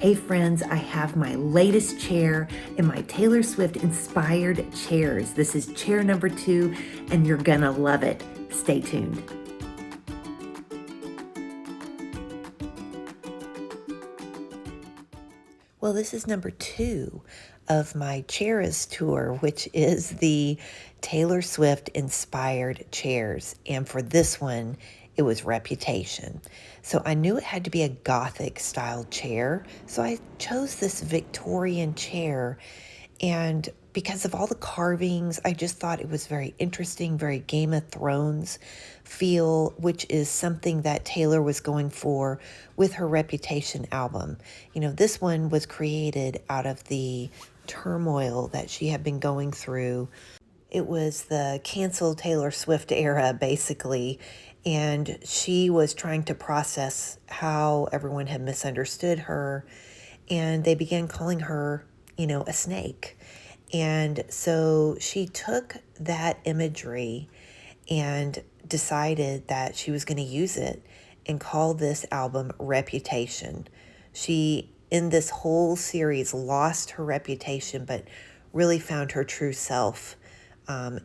Hey friends, I have my latest chair in my Taylor Swift inspired chairs. This is chair number 2 and you're gonna love it. Stay tuned. Well, this is number 2 of my Chairs tour, which is the Taylor Swift inspired chairs. And for this one, it was Reputation. So I knew it had to be a Gothic style chair. So I chose this Victorian chair. And because of all the carvings, I just thought it was very interesting, very Game of Thrones feel, which is something that Taylor was going for with her Reputation album. You know, this one was created out of the turmoil that she had been going through. It was the canceled Taylor Swift era, basically, and she was trying to process how everyone had misunderstood her, and they began calling her, a snake. And so she took that imagery and decided that she was going to use it and call this album Reputation. She, in this whole series, lost her reputation, but really found her true self.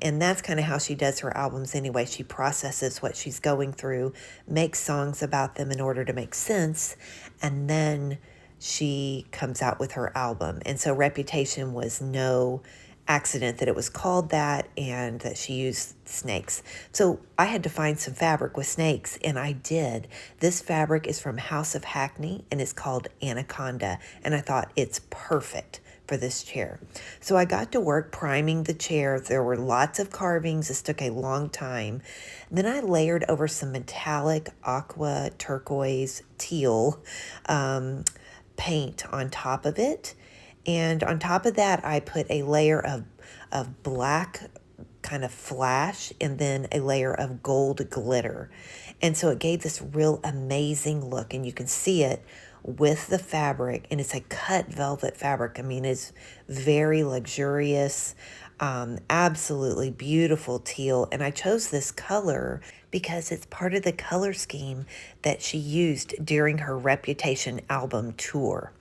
And that's kind of how she does her albums anyway. She processes what she's going through, makes songs about them in order to make sense, and then she comes out with her album. And so Reputation was no accident that it was called that and that she used snakes. So I had to find some fabric with snakes, and I did. This fabric is from House of Hackney and it's called Anaconda, and I thought it's perfect for this chair. So I got to work priming the chair. There were lots of carvings. This took a long time. Then I layered over some metallic aqua, turquoise, teal paint on top of it. And on top of that, I put a layer of black kind of flash and then a layer of gold glitter. And so it gave this real amazing look, and you can see it with the fabric, and it's a cut velvet fabric. I mean, it's very luxurious, absolutely beautiful teal. And I chose this color because it's part of the color scheme that she used during her Reputation album tour.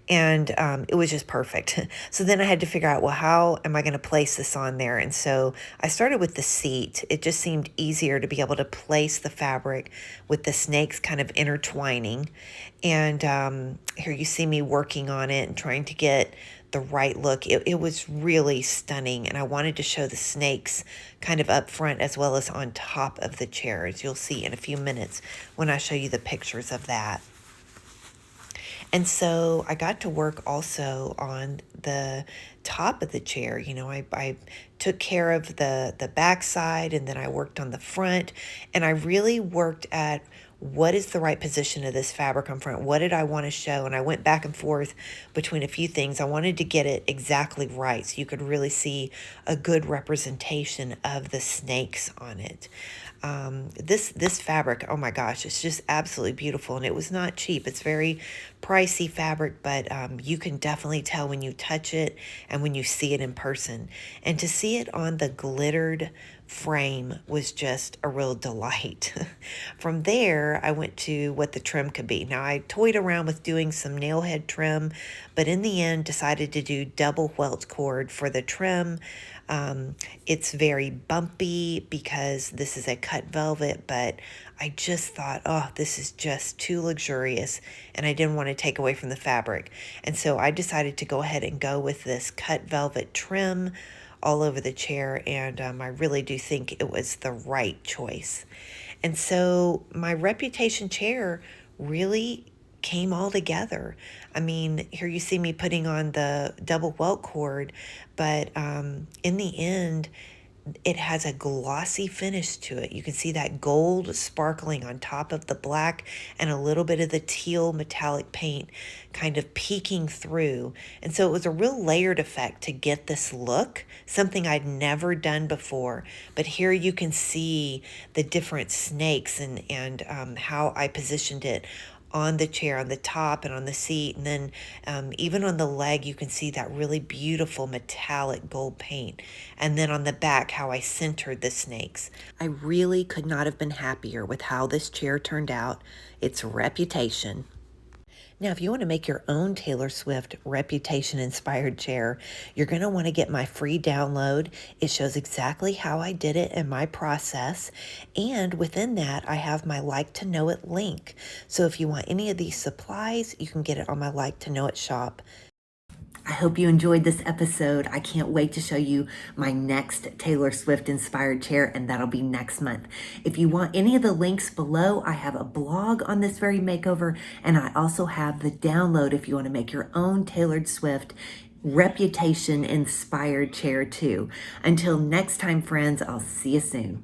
And it was just perfect. So then I had to figure out, well, how am I going to place this on there? And so I started with the seat. It just seemed easier to be able to place the fabric with the snakes kind of intertwining. And here you see me working on it and trying to get the right look. It was really stunning, and I wanted to show the snakes kind of up front as well as on top of the chair, as you'll see in a few minutes when I show you the pictures of that. And so I got to work also on the top of the chair. You know, I took care of the back side, and then I worked on the front, and I really worked at what is the right position of this fabric on front? What did I want to show? And I went back and forth between a few things. I wanted to get it exactly right so you could really see a good representation of the snakes on it. This fabric, oh my gosh, it's just absolutely beautiful, and it was not cheap. It's very pricey fabric, but you can definitely tell when you touch it and when you see it in person. And to see it on the glittered frame was just a real delight. From there, I went to what the trim could be. Now, I toyed around with doing some nail head trim, but in the end decided to do double welt cord for the trim. It's very bumpy because this is a cut velvet, but I just thought, oh, this is just too luxurious, and I didn't want to take away from the fabric. And so I decided to go ahead and go with this cut velvet trim all over the chair, and I really do think it was the right choice. And so my Reputation chair really came all together. I mean, here you see me putting on the double welt cord, but in the end, it has a glossy finish to it. You can see that gold sparkling on top of the black and a little bit of the teal metallic paint kind of peeking through. And so it was a real layered effect to get this look, something I'd never done before. But here you can see the different snakes and how I positioned it on the chair, on the top and on the seat. And then even on the leg, you can see that really beautiful metallic gold paint. And then on the back, how I centered the snakes. I really could not have been happier with how this chair turned out. Its Reputation. Now, if you want to make your own Taylor Swift reputation inspired chair, you're going to want to get my free download. It shows exactly how I did it and my process. And within that, I have my Like to Know It link. So if you want any of these supplies, you can get it on my Like to Know It shop. I hope you enjoyed this episode. I can't wait to show you my next Taylor Swift inspired chair, and that'll be next month. If you want any of the links below, I have a blog on this very makeover, and I also have the download if you want to make your own Taylor Swift reputation inspired chair too. Until next time, friends, I'll see you soon.